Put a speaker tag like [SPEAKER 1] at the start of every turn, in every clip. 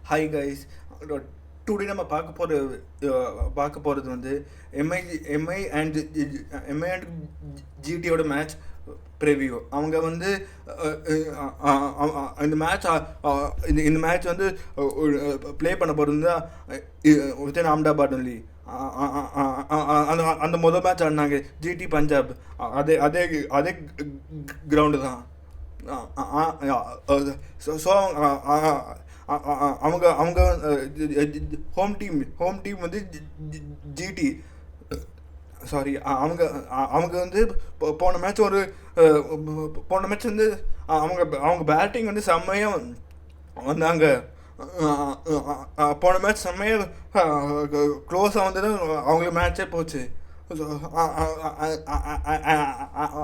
[SPEAKER 1] Hi guys. Today நம்ம பார்க்க போகிறது வந்து MI MI and MI and ஜிடியோட மேட்ச் ப்ரிவியூ. அவங்க வந்து இந்த மேட்ச் இந்த மேட்ச் வந்து ப்ளே பண்ண போகிறது வித்தின் அஹமதாபாத் ஒன்லி. அந்த அந்த முதல் மேட்ச் ஆடினாங்க ஜிடி பஞ்சாப். அதே அதே அதே கிரவுண்டு தான். ஸோ அவங்க அவங்க ஹோம் டீம் வந்து ஜிடி. சாரி, அவங்க அவங்க வந்து போன மேட்ச் போன மேட்ச் வந்து அவங்க அவங்க பேட்டிங் வந்து செம்மையாக வந்தாங்க. போன மேட்ச் செம்மையாக க்ளோஸாக வந்தது, அவங்களுக்கு மேட்சே போச்சு.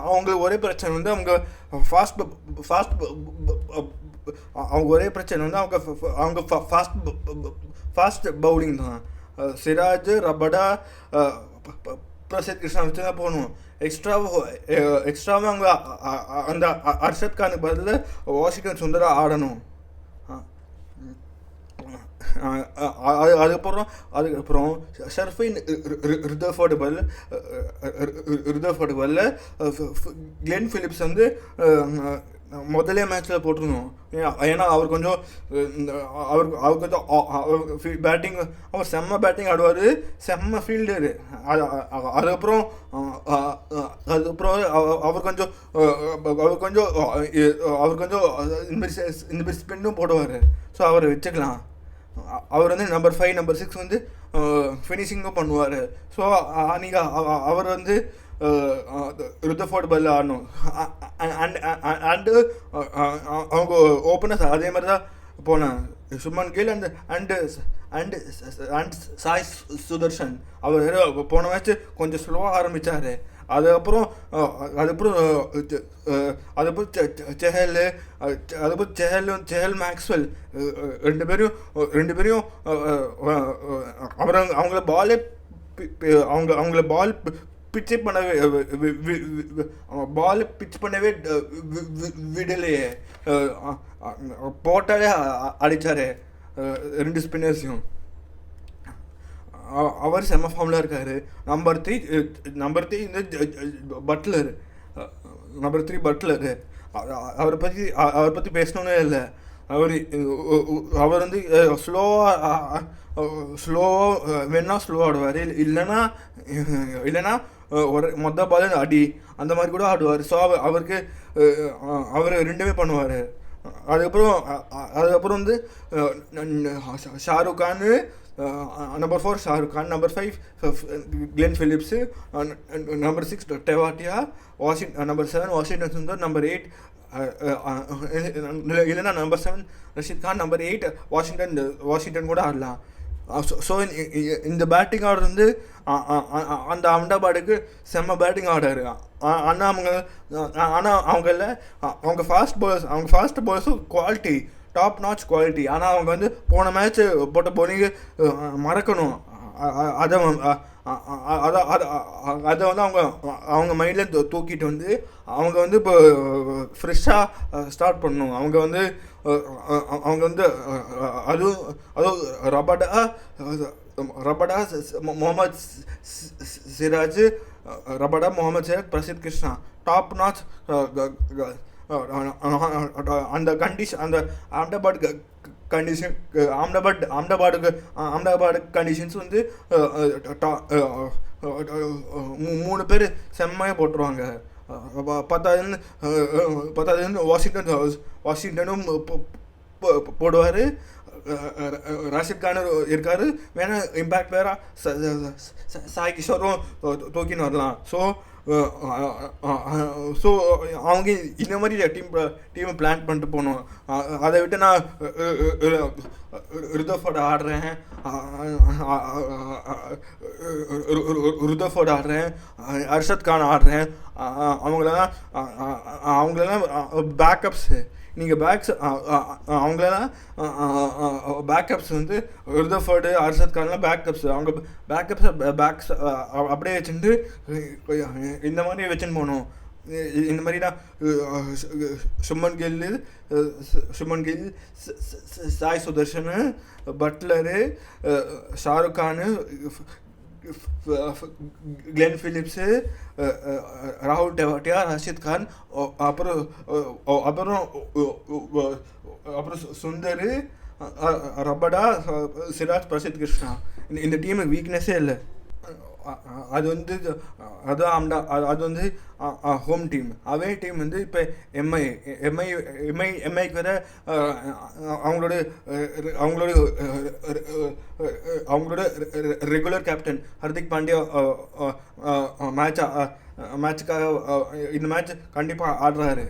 [SPEAKER 1] அவங்களுக்கு ஒரே பிரச்சனை வந்து அவங்க ஃபாஸ்ட் அவங்க ஒரே பிரச்சனை வந்து அவங்க ஃபாஸ்ட் பவுலிங் தான். சிராஜ், ரபடா, பிரசித் கிருஷ்ணா வச்சு தான் போகணும். எக்ஸ்ட்ராவும் அவங்க அந்த அர்ஷத் கானுக்கு பதில் வாஷிங்டன் சுந்தரா ஆடணும். அதுக்கப்புறம் ஷர்ஃபின் ரிதர்ஃபோர்டு பதில் கிளென் ஃபிலிப்ஸ் வந்து முதலே மேட்ச்சில் போட்டுருந்தோம். ஏன்னா அவர் கொஞ்சம் பேட்டிங், அவர் செம்ம பேட்டிங் ஆடுவார், செம்ம ஃபீல்டரு. அதுக்கப்புறம் அவர் கொஞ்சம் இந்த மாதிரி ஸ்பின்னும் போடுவார். ஸோ அவரை வச்சுக்கலாம். அவர் வந்து நம்பர் 5 நம்பர் 6 வந்து ஃபினிஷிங்கும் பண்ணுவார். ஸோ நீங்கள் அவர் வந்து ருதர்ஃபோர்டு பதில் ஆடணும். அண்டு அவங்க ஓப்பனர்ஸ் அதே மாதிரி தான் போனேன். சுமன் கில் அண்ட் சாய் சுதர்ஷன். அவர் போன மேட்ச் கொஞ்சம் ஸ்லோவாக ஆரம்பித்தார். அதுக்கப்புறம் செஹல் மேக்ஸ்வெல் ரெண்டு பேரையும் அவங்கள பால் பிட்ச் பண்ணவே விடலையே. போட்டாலே அடித்தார் ரெண்டு ஸ்பின்னர்ஸையும். அவர் செம்ம ஃபார்மில் இருக்கார். நம்பர் த்ரீ இந்த பட்லர். அவரை பற்றி பேசணுன்னே இல்லை. அவர் வந்து ஸ்லோவாக வேணா ஸ்லோவாக ஆடுவார், இல்லைன்னா ஒரு மொத்த பால் அடி அந்த மாதிரி கூட ஆடுவார். ஸோ அவர் ரெண்டுமே பண்ணுவார். அதுக்கப்புறம் வந்து Shahrukh Khan, number 4 Shahrukh Khan, number 5 Glenn Phillips, number 6 Tewatia, number 7 Washington Sundar, number 8 இல்லைன்னா நம்பர் 7 ரஷீத் கான், நம்பர் 8 வாஷிங்டன் கூட ஆடலாம். ஸோ இந்த பேட்டிங் ஆர்டர் வந்து அந்த அஹமதாபாடுக்கு செம்ம பேட்டிங் ஆர்டர். ஆனால் அவங்க ஃபாஸ்ட் பாலர்ஸும் குவாலிட்டி, டாப் நாச் குவாலிட்டி. ஆனால் அவங்க வந்து போன மேட்ச்சு போட்ட பவுலிங்கு மறக்கணும். அதை வந்து அவங்க மைண்டில் தூக்கிட்டு வந்து அவங்க வந்து இப்போ ஃப்ரெஷ்ஷாக ஸ்டார்ட் பண்ணணும். அவங்க வந்து அதுவும் Rabada, Mohammed Siraj, Prasidh Krishna top notch. அந்த அஹமதாபாத் கண்டிஷன்ஸ் வந்து 3 பேர் செம்மையாக போட்டுருவாங்க. பத்தாவது வாஷிங்டனும் போடுவார். ராஷித் கான் இருக்கார், வேணா இம்பேக்ட் வேற சாய் கிஷோரும் தூக்கின்னு வரலாம். ஸோ அவங்க இந்த மாதிரி டீமை பிளான் பண்ணிட்டு போகணும். அதை விட்டு நான் ருதர்ஃபோர்டு ஆடுறேன், அர்ஷத் கான் ஆடுறேன், அவங்களெல்லாம் பேக்கப்ஸு. நீங்கள் அவங்களெல்லாம் பேக்கப்ஸ் வந்து ருதர்ஃபோர்டு, அர்ஷத் கான்லாம் பேக்கப்ஸ். அவங்க பேக்ஸ் அப்படியே வச்சுட்டு இந்த மாதிரி வச்சுன்னு போகணும். இந்த மாதிரினா Shubman Gill, Shubman Gill, Sai Sudharsan, Buttler, Shahrukh Khan, Glenn Philips, ராகுல் டெவாட்டியா, ரஷித் கான், அப்புறம் அப்புறம் அப்புறம் சுந்தர், ரபடா, சிராஜ், பிரசித் கிருஷ்ணா. இந்த டீமுக்கு வீக்னஸே இல்லை. அது வந்து அது வந்து ஹோம் டீம். அவே டீம் வந்து இப்போ எம்ஐக்கு வேற அவங்களோட அவங்களோட அவங்களோட ரெகுலர் கேப்டன் ஹர்திக் பாண்டியா மேட்சுக்காக இந்த மேட்ச் கண்டிப்பாக ஆடுறாரு.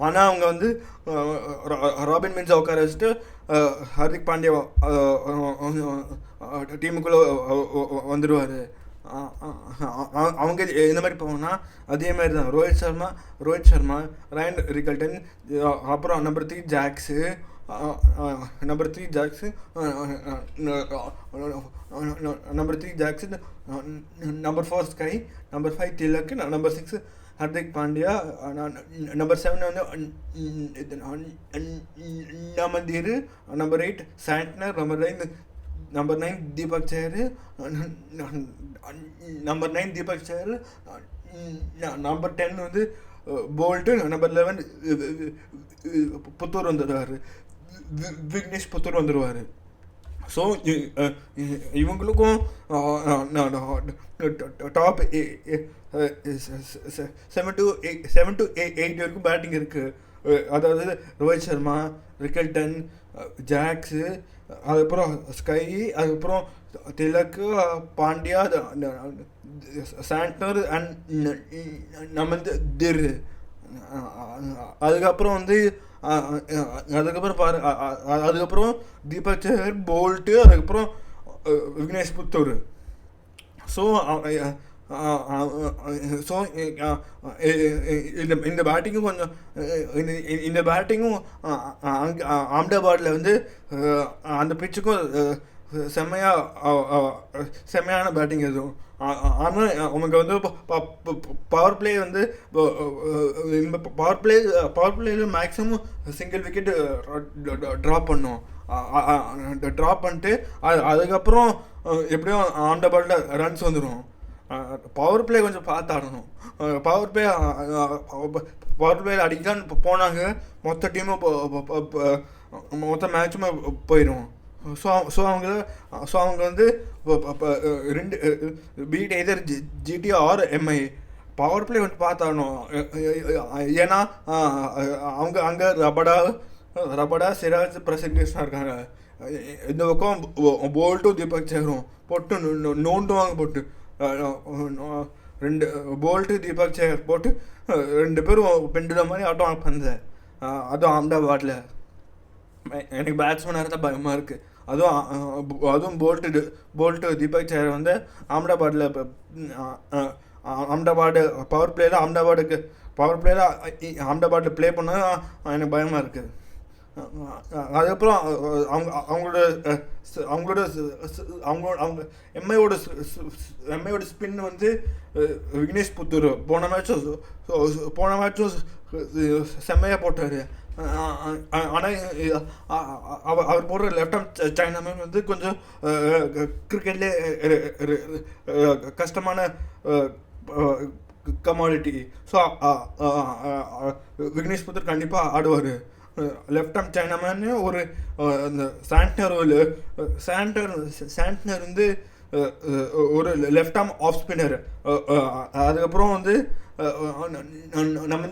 [SPEAKER 1] ஆனால் அவங்க வந்து ராபின் மின்ஸை உட்கார வச்சுட்டு ஹர்திக் பாண்டியா டீமுக்குள்ளே வந்துடுவார். அவங்க இந்த மாதிரி போவோம்னா அதே மாதிரி தான் ரோஹித் சர்மா, ரயன் ரிகல்டன், அப்புறம் number 3 jacks, number 3 jacks, number 4 sky, number 5 Tilak, number 6 Hardik Pandya, number 7 வந்து நமந்தீர், நம்பர் 8 சாண்ட்னர், நம்பர் 9 தீபக் சேர், நம்பர் 10 வந்து போல்ட்டு, நம்பர் 11 புத்தூர் வந்துடுவார், விக்னேஷ் புத்தூர் வந்துடுவார். ஸோ இவங்களுக்கும் டாப் 7 to 8 வரைக்கும் பேட்டிங் இருக்குது. அதாவது ரோஹித் சர்மா, ரிக்கல்டன், ஜாக்ஸு, அதுக்கப்புறம் ஸ்கை, அதுக்கப்புறம் திலக்கு, பாண்டியா, சாண்ட்னர் அண்ட் நமந்தீர். அதுக்கப்புறம் வந்து அதுக்கப்புறம் தீபக் சேகர், போல்ட்டு, அதுக்கப்புறம் விக்னேஷ் புத்தூர். ஸோ இந்த பேட்டிங்கும் கொஞ்சம் இந்த பேட்டிங்கும் அஹமதாபாத்தில் வந்து அந்த பிச்சுக்கும் செம்மையான பேட்டிங் எதுவும். ஆனால் அவங்க வந்து பவர் பிளே வந்து பவர் பிளேயில் மேக்ஸிமம் சிங்கிள் விக்கெட் ட்ராப் பண்ணும். ட்ராப் பண்ணிட்டு அதுக்கப்புறம் எப்படியும் அஹமதாபாத்தில் ரன்ஸ் வந்துடும். பவர் பிளே கொஞ்சம் பார்த்து ஆடணும். பவர் பிளே அடிக்கலான்னு போனாங்க, மொத்த டீமும் மொத்த மேட்சுமே போயிடும். ஸோ அவங்க வந்து ரெண்டு beat either GT or MI power play வந்து பார்த்தாடணும். ஏன்னா அங்கே ரபடா, சிராஜ், பிரசித் கிருஷ்ணா இருக்காங்க. இந்த பக்கம் போல்ட்டும் தீபக் சேகரும் போட்டு நோண்டுவாங்க. போட்டு 2 போல்ட்டு, தீபக் சேகர் போட்டு 2 பேரும் பெண்டுல மாதிரி ஆட்டம் பண்ணேன். அதுவும் அஹமதாபாத்தில் எனக்கு பேட்ஸ்மேனாக இருந்தால் பயமாக இருக்குது. அதுவும் போல்ட்டு தீபக் சேகர் வந்து அஹமதாபாத்தில் பவர் பிளேயில் அஹமதாபாத்தில் ப்ளே பண்ண எனக்கு பயமாக இருக்குது. அதுக்கப்புறம் அவங்க எம்ஐயோட ஸ்பின் வந்து விக்னேஷ் புத்தூர் போன மேட்சும் செம்மையாக போட்டார். ஆனால் அவர் போடுற லெஃப்ட் ஆர்ம் சைனாமேன் வந்து கொஞ்சம் கிரிக்கெட்லேயே கஷ்டமான கமாடிட்டி. ஸோ விக்னேஷ் புத்தூர் கண்டிப்பாக ஆடுவார். லெஃப்ட் ஆர்ம் சைனாமேன் ஒரு அந்த சாண்ட்னர் வந்து ஒரு லெஃப்ட் ஆர்ம் ஆஃப் ஸ்பின்னர். அதுக்கப்புறம் வந்து நம்ம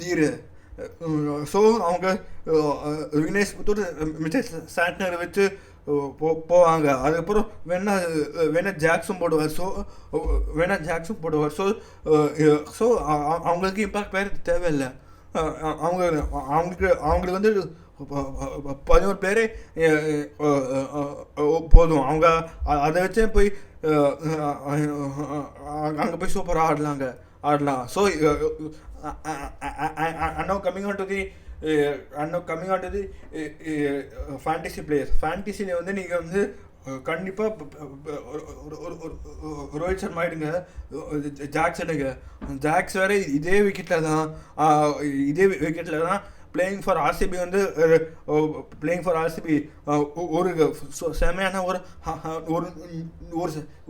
[SPEAKER 1] தீர். ஸோ அவங்க விக்னேஷ் புத்தூர் மிஸ்டர் சாண்ட்னரை வச்சு போவாங்க. அதுக்கப்புறம் வேணா ஜாக்ஸும் போடுவார். ஸோ அவங்களுக்கு இம்பாக்ட் பேர் தேவையில்லை. அவங்களுக்கு வந்து 11 பேரே போதும். அவங்க அதை வச்சே போய் அங்கே போய் சூப்பராக ஆடலாம். So now coming on to the fantasy players. ஃபேண்டசியில் வந்து நீங்கள் வந்து கண்டிப்பாக ரோஹித் சர்மா ஆயிடுங்க, ஜாக்ஸ் எடுங்க. ஜாக்ஸ் வேறு இதே விக்கெட்டில் தான் பிளேயிங் ஃபார் ஆர்சிபி வந்து பிளேயிங் ஃபார் ஆர்சிபி ஒரு செமையான ஒரு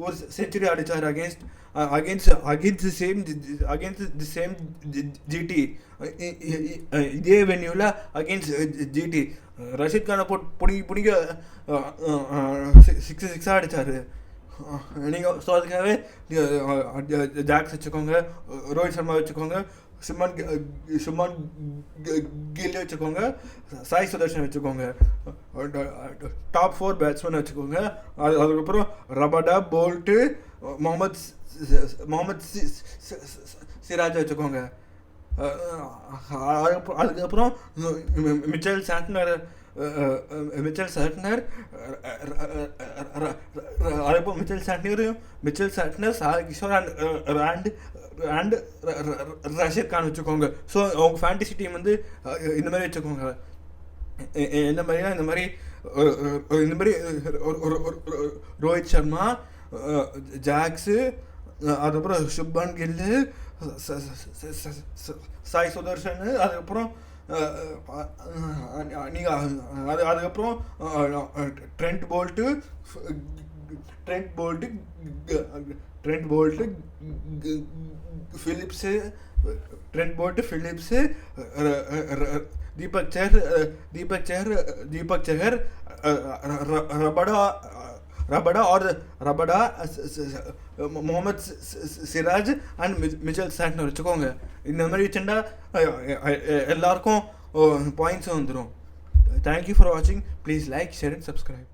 [SPEAKER 1] ஒரு செஞ்சுரி அடித்தார் அகேன்ஸ்ட் தி சேம் ஜிடி. இதே வென்யூவில் அகேன்ஸ்ட் ஜிடி ரஷீத் கானை பிடிக்க சிக்ஸாக அடித்தார். நீங்கள் ஸோ அதுக்காகவே ஜாக்ஸ் வச்சுக்கோங்க, ரோஹித் சர்மா வச்சுக்கோங்க, சுமன் கில் வச்சுக்கோங்க, சாய் சுதர்ஷன் வச்சுக்கோங்க, டாப் 4 பேட்ஸ்மேன் வச்சுக்கோங்க. அதுக்கப்புறம் ரபடா, போல்ட்டு, முகமது சிராஜ் வச்சுக்கோங்க. அதுக்கப்புறம் Mitchell Santner, Sai Kishore and Rashid Khan வச்சுக்கோங்க. ஸோ அவங்க ஃபேண்டசி டீம் வந்து இந்த மாதிரி வச்சுக்கோங்க. இந்த மாதிரி ரோஹித் சர்மா, ஜாக்ஸு, அதுக்கப்புறம் சுப்மன் கில்லு, சாய் சுதர்ஷன், அதுக்கப்புறம் அதுக்கப்புறம் Trent Boult, Phillips, Deepak Chahar, Rabada, Mohammed Siraj and Mitchell Santner வச்சுக்கோங்க. இந்த மாதிரி வச்சுட்டா எல்லாருக்கும் பாயிண்ட்ஸும் வந்துடும். தேங்க்யூ ஃபார் வாட்சிங். Please like, share and subscribe.